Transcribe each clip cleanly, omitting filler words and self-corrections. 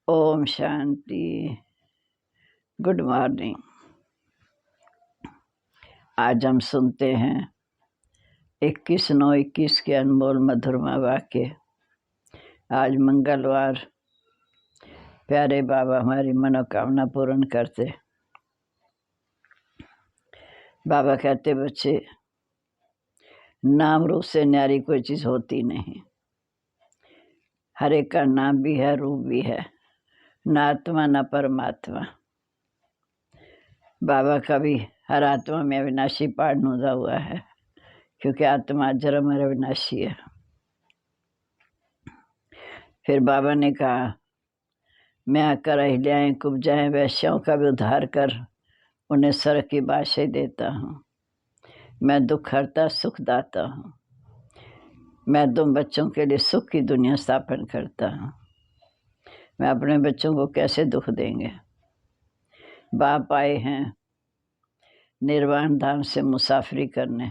Om Shanti. Good morning. आज हम सुनते हैं 21/9/21 के अनमोल मधुरमा वाक्य। आज मंगलवार। प्यारे बाबा हमारी मनोकामना पूर्ण करते। बाबा कहते, बच्चे, नाम रूप से न्यारी कोई चीज़ होती नहीं। हर एक का नाम भी है, रूप भी है, न आत्मा न परमात्मा। बाबा का भी हर आत्मा में अविनाशी पाठ नूदा हुआ है, क्योंकि आत्मा जन्म और अविनाशी है। फिर बाबा ने कहा, मैं आकर अहिल्याएं कुब्जाएं वैश्यों का भी उद्धार कर उन्हें स्वर्ग की बादशाही देता हूँ। मैं दुख हरता सुख दाता हूँ। मैं तुम बच्चों के लिए सुख की दुनिया स्थापन करता हूँ। मैं अपने बच्चों को कैसे दुख देंगे। बाप आए हैं निर्वाण धाम से मुसाफरी करने।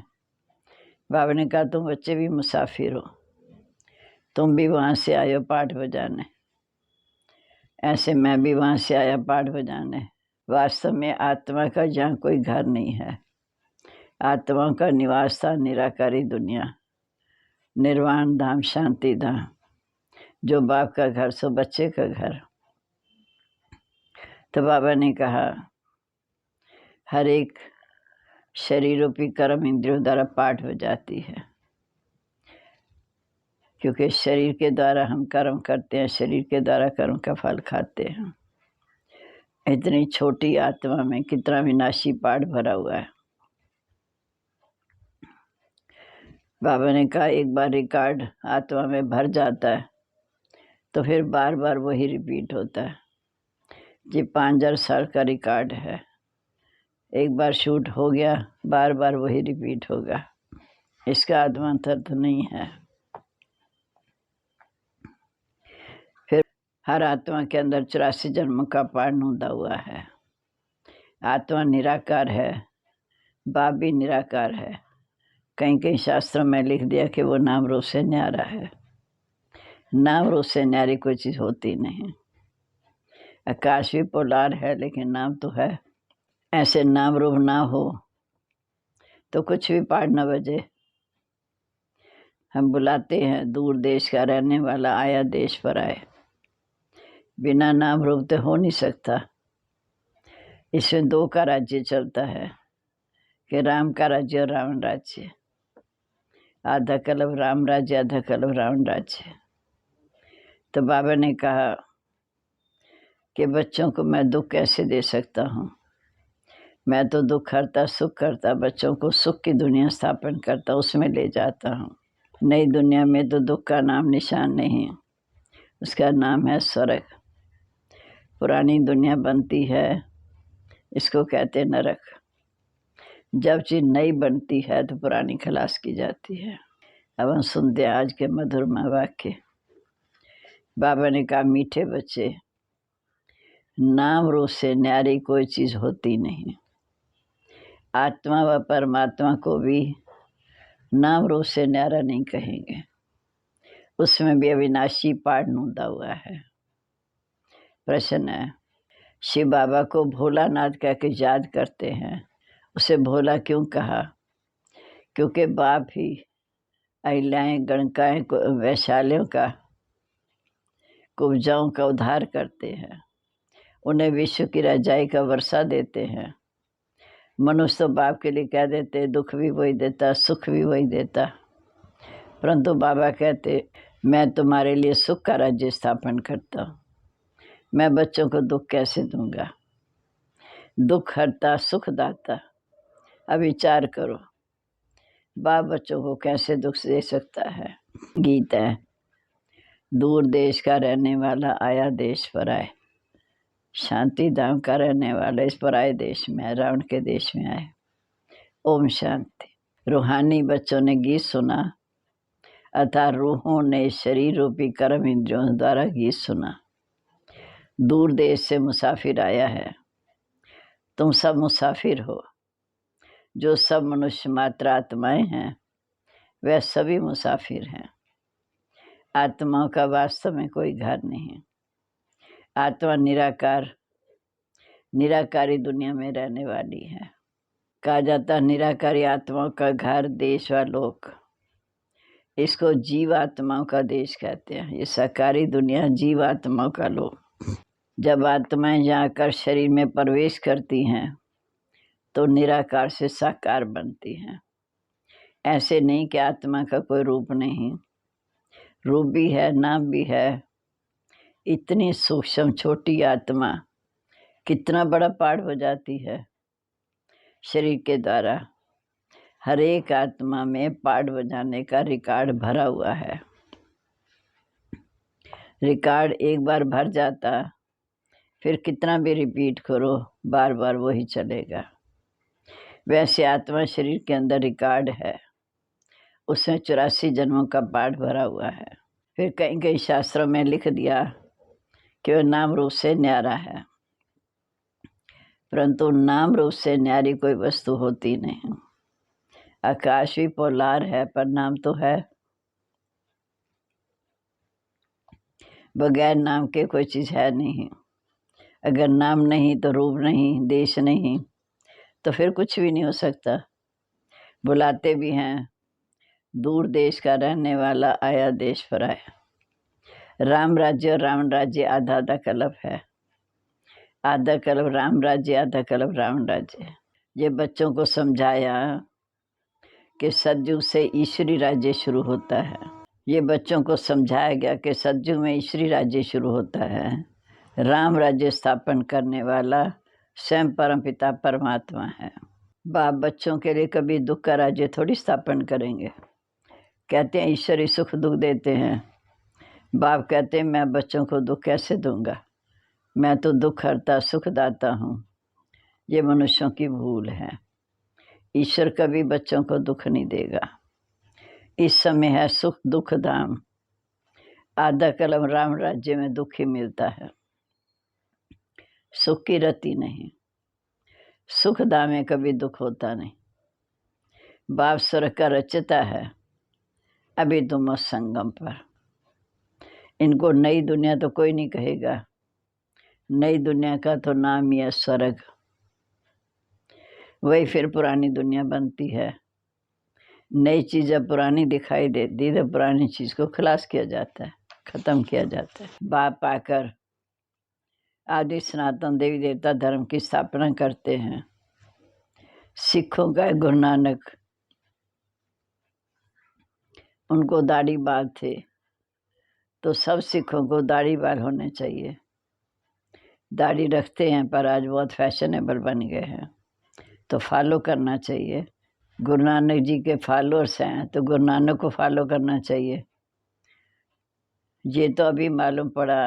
बाबा ने कहा, तुम बच्चे भी मुसाफिर हो, तुम भी वहाँ से आए हो पाठ बजाने। ऐसे मैं भी वहाँ से आया पाठ बजाने। वास्तव में आत्मा का जहाँ कोई घर नहीं है। आत्मा का निवास था निराकारी दुनिया, निर्वाण धाम, शांति धाम। जो बाप का घर सो बच्चे का घर। तो बाबा ने कहा, हर एक शरीर रूपी कर्म इंद्रियों द्वारा पाठ हो जाती है, क्योंकि शरीर के द्वारा हम कर्म करते हैं, शरीर के द्वारा कर्म का फल खाते हैं। इतनी छोटी आत्मा में कितना विनाशी पाठ भरा हुआ है। बाबा ने कहा, एक बार रिकॉर्ड आत्मा में भर जाता है तो फिर बार बार वही रिपीट होता है। जी 5000 साल का रिकॉर्ड है। एक बार शूट हो गया, बार बार वही रिपीट होगा। इसका आत्मांतर तो नहीं है। फिर हर आत्मा के अंदर 84 जन्मों का पाठ नूदा हुआ है। आत्मा निराकार है, बाप भी निराकार है। कहीं कहीं शास्त्रों में लिख दिया कि वो नाम रूप से न्यारा है। नाम रूप से न्यारी कोई चीज़ होती नहीं। आकाश भी पोलार है, लेकिन नाम तो है। ऐसे नाम रूप ना हो तो कुछ भी पाठ न बजे। हम बुलाते हैं, दूर देश का रहने वाला आया देश पर आए। बिना नाम रूप तो हो नहीं सकता। इसमें दो का राज्य चलता है, कि राम का राज्य और रावण राज्य। आधा कल्प राम राज्य, आधा कल्प रावण राज्य। तो बाबा ने कहा कि बच्चों को मैं दुख कैसे दे सकता हूँ। मैं तो दुख हरता सुख करता, बच्चों को सुख की दुनिया स्थापन करता, उसमें ले जाता हूँ। नई दुनिया में तो दुख का नाम निशान नहीं, उसका नाम है स्वर्ग। पुरानी दुनिया बनती है, इसको कहते नरक। जब चीज नई बनती है तो पुरानी खलास की जाती है। अब हम सुनते हैं आज के मधुरमा वाक्य। बाबा ने कहा, मीठे बच्चे, नाम रूप से न्यारी कोई चीज होती नहीं। आत्मा व परमात्मा को भी नाम रूप से न्यारा नहीं कहेंगे। उसमें भी अविनाशी पाठ नूदा हुआ है। प्रश्न है, शिव बाबा को भोलानाथ कह के याद करते हैं, उसे भोला क्यों कहा? क्योंकि बाप ही अहिल्याएं गणकाएं वैशालियों का, कुब्जाओं का उद्धार करते हैं। उन्हें विश्व की रजाई का वर्षा देते हैं। मनुष्य तो बाप के लिए कह देते, दुख भी वही देता, सुख भी वही देता। परंतु बाबा कहते, मैं तुम्हारे लिए सुख का राज्य स्थापन करता हूँ। मैं बच्चों को दुख कैसे दूंगा। दुख हरता सुख दाता। अब विचार करो, बाप बच्चों को कैसे दुख दे सकता है। गीत है, दूर देश का रहने वाला आया देश पर आए। शांति धाम का रहने वाला इस पराये देश में आए, रावण के देश में आए। ओम शांति। रूहानी बच्चों ने गीत सुना, अर्थात रूहों ने शरीर रूपी कर्म इंद्रियों द्वारा गीत सुना। दूर देश से मुसाफिर आया है। तुम सब मुसाफिर हो। जो सब मनुष्य मात्र आत्माएं हैं, वह सभी मुसाफिर हैं। आत्माओं का वास्तव में कोई घर नहीं। आत्मा निराकारी दुनिया में रहने वाली है। कहा जाता है निराकारी आत्माओं का घर, देश व लोक। इसको जीव आत्माओं का देश कहते हैं। ये साकारी दुनिया जीव आत्माओं का लोक। जब आत्माएं जाकर शरीर में प्रवेश करती हैं तो निराकार से साकार बनती हैं। ऐसे नहीं कि आत्मा का कोई रूप नहीं, रूप भी है, नाम भी है। इतनी सूक्ष्म छोटी आत्मा कितना बड़ा पाठ हो जाती है शरीर के द्वारा। हर एक आत्मा में पाठ बजाने का रिकॉर्ड भरा हुआ है। रिकॉर्ड एक बार भर जाता, फिर कितना भी रिपीट करो, बार बार वही चलेगा। वैसे आत्मा शरीर के अंदर रिकॉर्ड है, उसमें 84 जन्मों का पाठ भरा हुआ है। फिर कहीं कहीं शास्त्रों में लिख दिया कि वह नाम रूप से न्यारा है, परंतु नाम रूप से न्यारी कोई वस्तु होती नहीं। आकाश भी पोलार है पर नाम तो है। बगैर नाम के कोई चीज़ है नहीं। अगर नाम नहीं तो रूप नहीं, देश नहीं, तो फिर कुछ भी नहीं हो सकता। बुलाते भी हैं, दूर देश का रहने वाला आया देश पर आया। राम राज्य और रावण राज्य आधा आधा कल्प है। आधा कल्प राम राज्य, आधा कल्प रावण राज्य। ये बच्चों को समझाया कि सतयुग से ईश्वरी राज्य शुरू होता है। ये बच्चों को समझाया गया कि सतयुग में ईश्वरी राज्य शुरू होता है। राम राज्य स्थापन करने वाला स्वयं परमपिता परमात्मा है। बाप बच्चों के लिए कभी दुख का राज्य थोड़ी स्थापन करेंगे। कहते हैं ईश्वरी सुख दुख देते हैं। बाप कहते हैं मैं बच्चों को दुख कैसे दूंगा, मैं तो दुख हरता सुखदाता हूँ। ये मनुष्यों की भूल है। ईश्वर कभी बच्चों को दुख नहीं देगा। इस समय है सुख दुख धाम। आधा कलम राम राज्य में दुख ही मिलता है, सुख की रति नहीं। सुख धाम में कभी दुख होता नहीं। बाप स्वर्ग का रचता है, अभी तुम उस संगम पर। इनको नई दुनिया तो कोई नहीं कहेगा। नई दुनिया का तो नाम ही है स्वर्ग। वही फिर पुरानी दुनिया बनती है। नई चीज़ जब पुरानी दिखाई देती तो पुरानी चीज़ को खलास किया जाता है, ख़त्म किया जाता है। बाप आकर आदि सनातन देवी देवता धर्म की स्थापना करते हैं। सिखों का गुरु नानक, उनको दाढ़ी बाल थे, तो सब सिखों को दाढ़ी बाल होने चाहिए। दाढ़ी रखते हैं पर आज बहुत फैशनेबल बन गए हैं, तो फॉलो करना चाहिए। गुरु नानक जी के फॉलोअर्स हैं तो गुरु नानक को फॉलो करना चाहिए। ये तो अभी मालूम पड़ा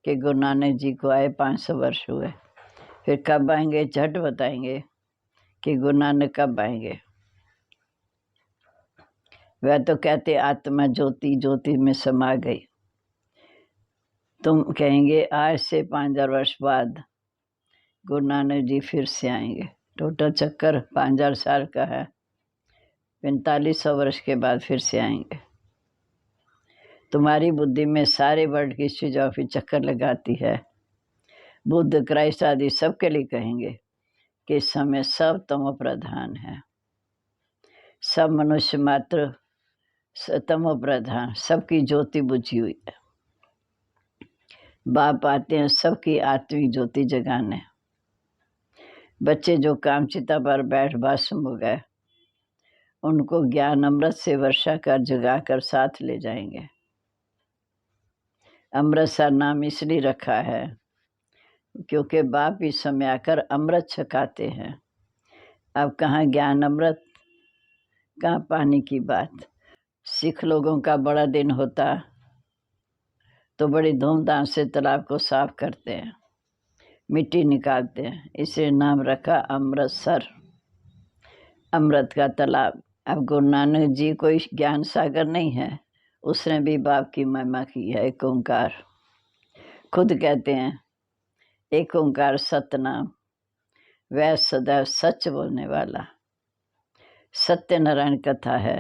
कि गुरु नानक जी को आए 500 वर्ष हुए। फिर कब आएंगे झट बताएंगे कि गुरु नानक कब आएंगे। वह तो कहते आत्मा ज्योति ज्योति में समा गई। तुम कहेंगे आज से 5000 वर्ष बाद गुरु नानक जी फिर से आएंगे। टोटल चक्कर 5000 साल का है। 4500 वर्ष के बाद फिर से आएंगे। तुम्हारी बुद्धि में सारे वर्ल्ड की चीज़ों की चक्कर लगाती है। बुद्ध क्राइस्ट आदि सबके लिए कहेंगे कि इस समय सब तमो प्रधान है। सब मनुष्य मात्र तमो प्रधान, सबकी ज्योति बुझी हुई है। बाप आते हैं सबकी आत्मिक ज्योति जगाने। बच्चे जो कामचिता पर बैठ बासुम हो गए, उनको ज्ञान अमृत से वर्षा कर जगाकर साथ ले जाएंगे। अमृत सा नाम इसलिए रखा है क्योंकि बाप इस समय आकर अमृत छकाते हैं। अब कहाँ ज्ञान अमृत, कहाँ पानी की बात। सिख लोगों का बड़ा दिन होता तो बड़ी धूमधाम से तालाब को साफ करते हैं, मिट्टी निकालते हैं। इसे नाम रखा अमृतसर, अमृत का तालाब। अब गुरु नानक जी कोई ज्ञान सागर नहीं है, उसने भी बाप की महिमा की है। एक ओंकार, खुद कहते हैं एक ओंकार सतनाम, वह सदैव सच बोलने वाला। सत्यनारायण कथा है,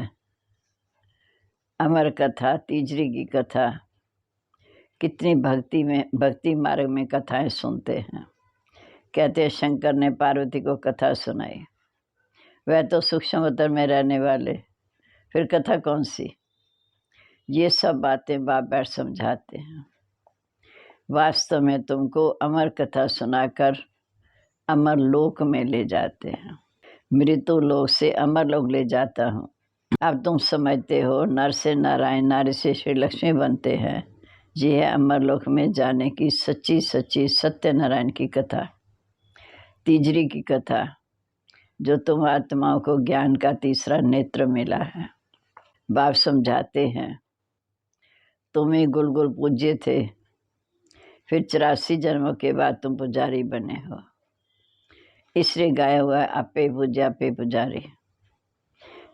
अमर कथा, तीजरी की कथा कितनी भक्ति मार्ग में कथाएं सुनते हैं। कहते हैं शंकर ने पार्वती को कथा सुनाई, वह तो सूक्ष्म अवतार में रहने वाले, फिर कथा कौन सी। ये सब बातें बाप बैठ समझाते हैं। वास्तव में तुमको अमर कथा सुनाकर अमर लोक में ले जाते हैं। मृत्यु लोक से अमर लोक ले जाता हूँ। अब तुम समझते हो नर से नारायण, नारी से श्री लक्ष्मी बनते हैं। ये है अमर लोक में जाने की सच्ची सच्ची सत्यनारायण की कथा, तीजरी की कथा, जो तुम आत्माओं को ज्ञान का तीसरा नेत्र मिला है। बाप समझाते हैं तुम ही गुलगुल पूज्य थे, फिर 84 जन्मों के बाद तुम पुजारी बने हो। इसलिए गाया हुआ है आपे पूज्य आपे पुजारी।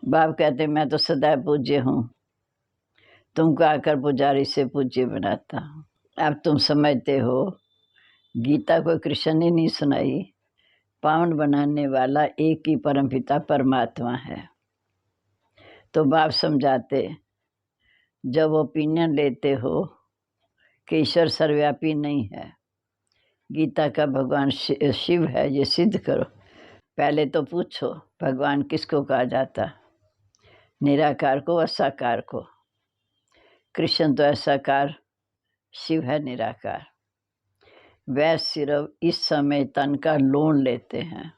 बाप कहते मैं तो सदा पूज्य हूँ, तुमको आकर पुजारी से पूज्य बनाता हूँ। अब तुम समझते हो गीता को कृष्ण ने नहीं सुनाई, पावन बनाने वाला एक ही परमपिता परमात्मा है। तो बाप समझाते जब ओपिनियन लेते हो कि ईश्वर सर्वव्यापी नहीं है, गीता का भगवान शिव है, ये सिद्ध करो। पहले तो पूछो भगवान किसको कहा जाता, निराकार को व साकार को। कृष्ण तो साकार, शिव है निराकार। वह सिर्फ इस समय तन का लोन लेते हैं,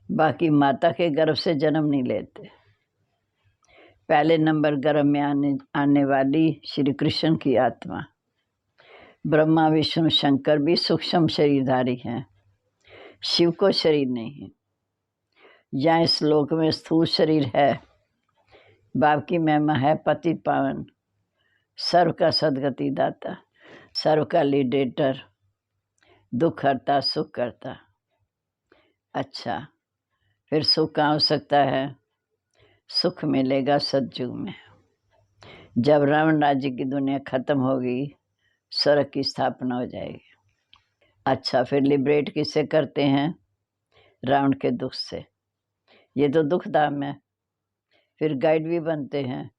बाकी माता के गर्भ से जन्म नहीं लेते। पहले नंबर गर्भ में आने वाली श्री कृष्ण की आत्मा। ब्रह्मा विष्णु शंकर भी सूक्ष्म शरीरधारी हैं, शिव को शरीर नहीं है। यहाँ इस लोक में स्थूल शरीर है। बाप की महिमा है पतित पावन, सर्व का सदगति दाता, सर्व का लीडेटर, दुख हरता सुख करता। अच्छा, फिर सुख कहाँ हो सकता है? सुख मिलेगा सतयुग में, जब रावण राज्य की दुनिया खत्म होगी, स्वर्ग की स्थापना हो जाएगी। अच्छा, फिर लिबरेट किससे करते हैं? रावण के दुख से। ये तो दुख धाम है। फिर गाइड भी बनते हैं,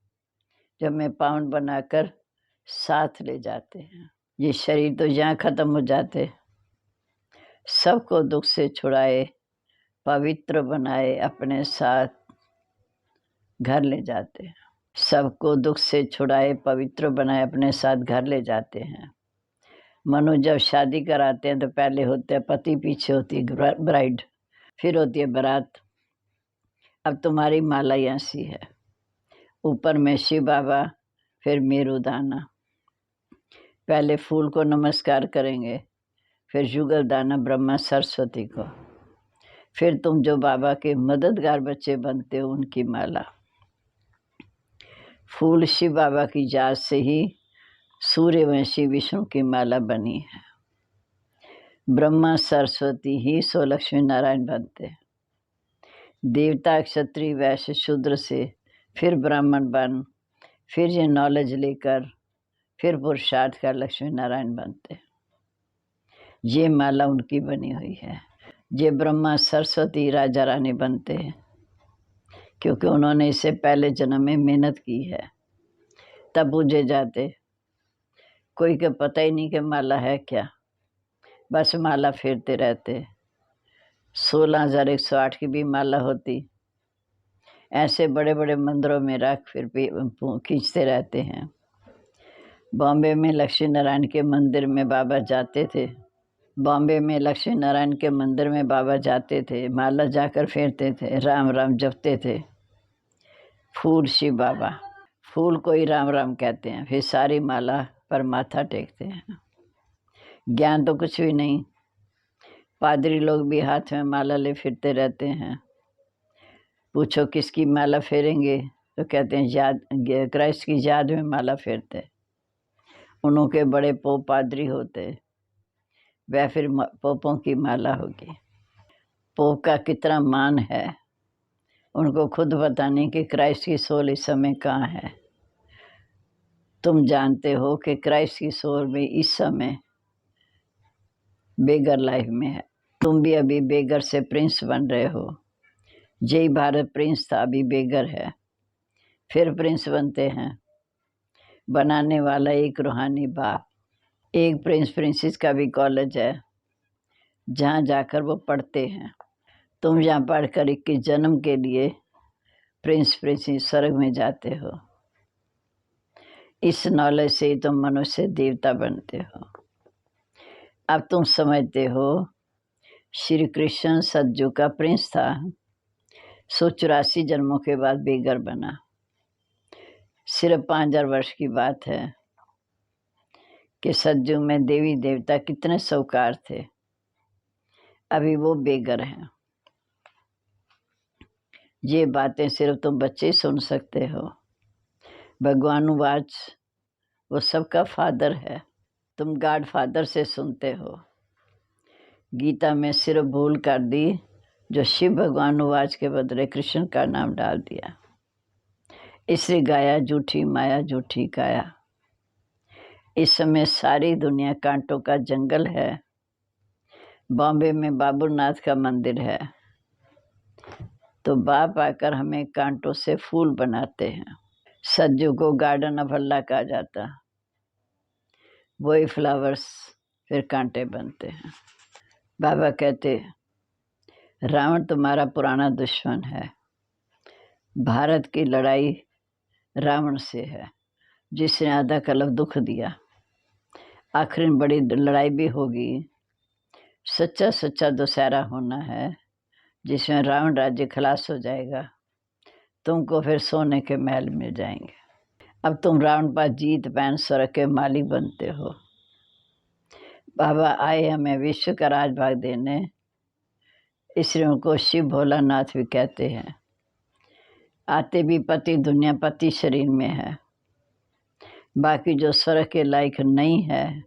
जब मैं पावन बनाकर साथ ले जाते हैं। ये शरीर तो यहाँ खत्म हो जाते, सबको दुख से छुड़ाए, पवित्र बनाए, अपने साथ घर ले जाते हैं। सबको दुख से छुड़ाए, पवित्र बनाए, अपने साथ घर ले जाते हैं। मनु जब शादी कराते हैं तो पहले होते हैं पति, पीछे होती है ब्राइड, फिर होती है बारात। अब तुम्हारी माला ऐसी है, ऊपर में शिव बाबा, फिर मेरुदाना। पहले फूल को नमस्कार करेंगे, फिर युगल दाना ब्रह्मा सरस्वती को, फिर तुम जो बाबा के मददगार बच्चे बनते हो उनकी माला। फूल शिव बाबा की जात से ही सूर्यवंशी विष्णु की माला बनी है। ब्रह्मा सरस्वती ही सो लक्ष्मी नारायण बनते। देवता क्षत्रिय वैश्य शूद्र से फिर ब्राह्मण बन, फिर ये नॉलेज लेकर फिर पुरुषार्थ कर लक्ष्मी नारायण बनते। ये माला उनकी बनी हुई है। ये ब्रह्मा सरस्वती राजा रानी बनते हैं, क्योंकि उन्होंने इससे पहले जन्म में मेहनत की है, तब पूजे जाते। कोई को पता ही नहीं कि माला है क्या, बस माला फेरते रहते। 16,108 की भी माला होती, ऐसे बड़े बड़े मंदिरों में रख फिर खींचते रहते हैं। बॉम्बे में लक्ष्मी नारायण के मंदिर में बाबा जाते थे। बॉम्बे में लक्ष्मी नारायण के मंदिर में बाबा जाते थे, माला जाकर फेरते थे, राम राम जपते थे। फूल शिव बाबा, फूल को ही राम राम कहते हैं, फिर सारी माला पर माथा टेकते हैं। ज्ञान तो कुछ भी नहीं। पादरी लोग भी हाथ में माला ले फिरते रहते हैं। पूछो किसकी माला फेरेंगे तो कहते हैं याद, क्राइस्ट की याद में माला फेरते। उनके बड़े पोप पादरी होते, वह फिर पोपों की माला होगी। पोप का कितना मान है उनको खुद पता नहीं कि क्राइस्ट की सोल इस समय कहाँ है। तुम जानते हो कि क्राइस्ट की सोल भी इस समय बेगर लाइफ में है। तुम भी अभी बेगर से प्रिंस बन रहे हो। जय भारत प्रिंस था, अभी बेगर है, फिर प्रिंस बनते हैं। बनाने वाला एक रूहानी बाप, एक प्रिंस प्रिंसेस का भी कॉलेज है जहाँ जाकर वो पढ़ते हैं। तुम यहाँ पढ़कर 21 जन्म के लिए प्रिंस प्रिंसेस स्वर्ग में जाते हो। इस नॉलेज से ही तुम मनुष्य देवता बनते हो। अब तुम समझते हो श्री कृष्ण सतयुग का प्रिंस था, 184 जन्मों के बाद बेघर बना। सिर्फ 5000 वर्ष की बात है कि सतयुग में देवी देवता कितने साहूकार थे, अभी वो बेघर हैं। ये बातें सिर्फ तुम बच्चे ही सुन सकते हो। भगवान वाच वो सबका फादर है, तुम गॉड फादर से सुनते हो। गीता में सिर्फ भूल कर दी, जो शिव भगवान वाच के बदले कृष्ण का नाम डाल दिया। इसलिए गाया झूठी माया झूठी काया। इस समय सारी दुनिया कांटों का जंगल है। बॉम्बे में बाबूनाथ का मंदिर है, तो बाप आकर हमें कांटों से फूल बनाते हैं। सतयुग को गार्डन ऑफ अल्लाह कहा जाता, वही फ्लावर्स फिर कांटे बनते हैं। बाबा कहते रावण तुम्हारा पुराना दुश्मन है। भारत की लड़ाई रावण से है, जिसने आधा कल्प दुख दिया। आखिर बड़ी लड़ाई भी होगी। सच्चा सच्चा दशहरा होना है, जिसमें रावण राज्य खलास हो जाएगा। तुमको फिर सोने के महल मिल जाएंगे। अब तुम रावण पर जीत पैन स्वर्ग के मालिक बनते हो। बाबा आए हमें विश्व का राजभाग देने, इसलिए उनको शिव भोलानाथ भी कहते हैं। आते भी पति दुनिया पति शरीर में है, बाकी जो स्वर्ग के लायक नहीं है।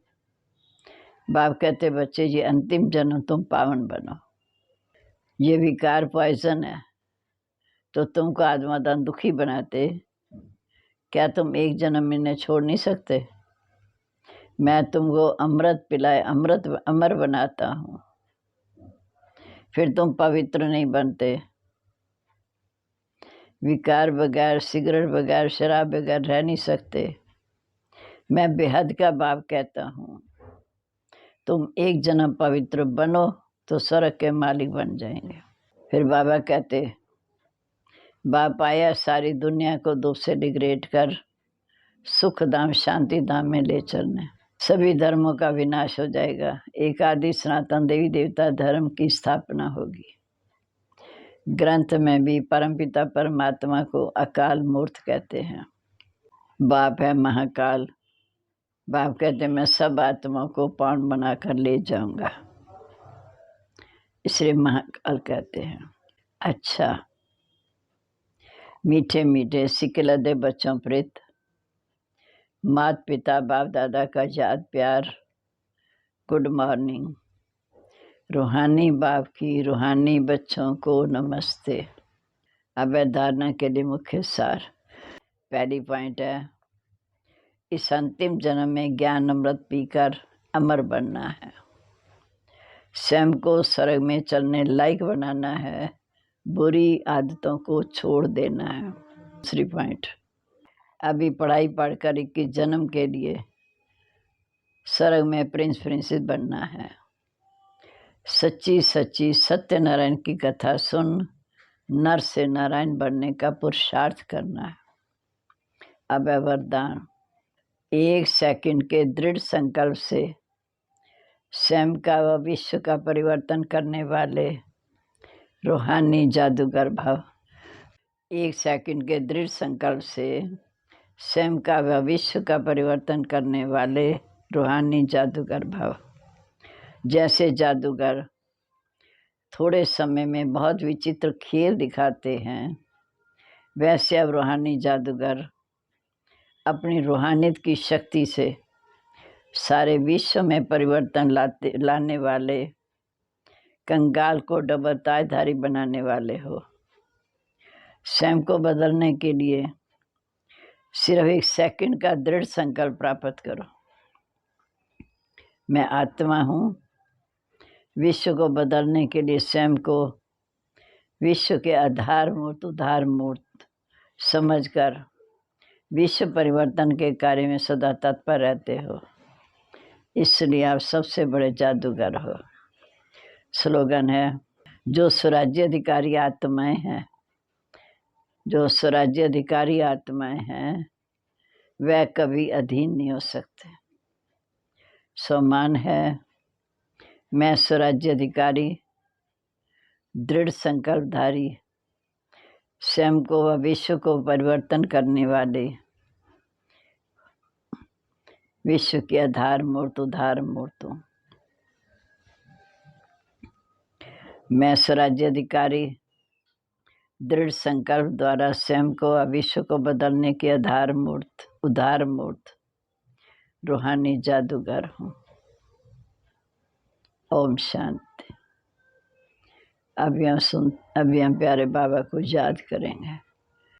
बाप कहते बच्चे ये अंतिम जन्म तुम पावन बनो। ये विकार पॉइजन है, तो तुमको आत्मादान दुखी बनाते। क्या तुम एक जन्म में इन्हें छोड़ नहीं सकते? मैं तुमको अमृत पिलाए अमृत अमर बनाता हूँ, फिर तुम पवित्र नहीं बनते। विकार बगैर, सिगरेट बगैर, शराब बगैर रह नहीं सकते। मैं बेहद का बाप कहता हूँ। तुम एक जन्म पवित्र बनो तो स्वर्ग के मालिक बन जाएंगे। फिर बाबा कहते बाप आया सारी दुनिया को दुख से डिग्रेड कर सुख धाम शांति धाम में ले चलने। सभी धर्मों का विनाश हो जाएगा। एक आदि सनातन देवी देवता धर्म की स्थापना होगी। ग्रंथ में भी परमपिता परमात्मा को अकाल मूर्त कहते हैं। बाप है महाकाल। बाप कहते मैं सब आत्माओं को पावन बनाकर ले जाऊंगा, इसलिए महाकाल कहते हैं। अच्छा, मीठे मीठे सिकलदे बच्चों प्रीत, माता पिता बाप दादा का याद प्यार, गुड मॉर्निंग। रूहानी बाप की रूहानी बच्चों को नमस्ते। अब धारणा के लिए मुख्य सार। पहली पॉइंट है, इस अंतिम जन्म में ज्ञान अमृत पीकर अमर बनना है। स्वयं को स्वर्ग में चलने लायक बनाना है, बुरी आदतों को छोड़ देना है। दूसरी पॉइंट, अभी पढ़ाई पढ़कर 21 जन्म के लिए स्वर्ग में प्रिंस प्रिंसेस बनना है। सच्ची सच्ची सत्यनारायण की कथा सुन नर से नारायण बनने का पुरुषार्थ करना है। अब है वरदान। 1 सेकंड के दृढ़ संकल्प से स्वयं का व विश्व का परिवर्तन करने वाले रूहानी जादूगर भव। 1 सेकंड के दृढ़ संकल्प से स्वयं का व विश्व का परिवर्तन करने वाले रूहानी जादूगर भव। जैसे जादूगर थोड़े समय में बहुत विचित्र खेल दिखाते हैं, वैसे अब रूहानी जादूगर अपनी रूहानियत की शक्ति से सारे विश्व में परिवर्तन लाने वाले, कंगाल को डबल ताजधारी बनाने वाले हो। स्वयं को बदलने के लिए सिर्फ 1 सेकंड का दृढ़ संकल्प प्राप्त करो। मैं आत्मा हूँ। विश्व को बदलने के लिए स्वयं को विश्व के आधार मूर्त उद्धार मूर्त समझकर विश्व परिवर्तन के कार्य में सदा तत्पर रहते हो। इसलिए आप सबसे बड़े जादूगर हो। स्लोगन है, जो स्वराज्य अधिकारी आत्माएं हैं, जो स्वराज्य अधिकारी आत्माएं हैं वह कभी अधीन नहीं हो सकते। सम्मान है, मैं स्वराज्य अधिकारी, दृढ़ संकल्पधारी, स्वयं को व विश्व को परिवर्तन करने वाले, विश्व के आधार मूर्त उद्धार मूर्त हूँ। मैं स्वराज्य अधिकारी दृढ़ संकल्प द्वारा स्वयं को व विश्व को बदलने के आधार मूर्त उद्धार मूर्त रूहानी जादूगर हूँ। ओम शांति। अभी हम प्यारे बाबा को याद करेंगे।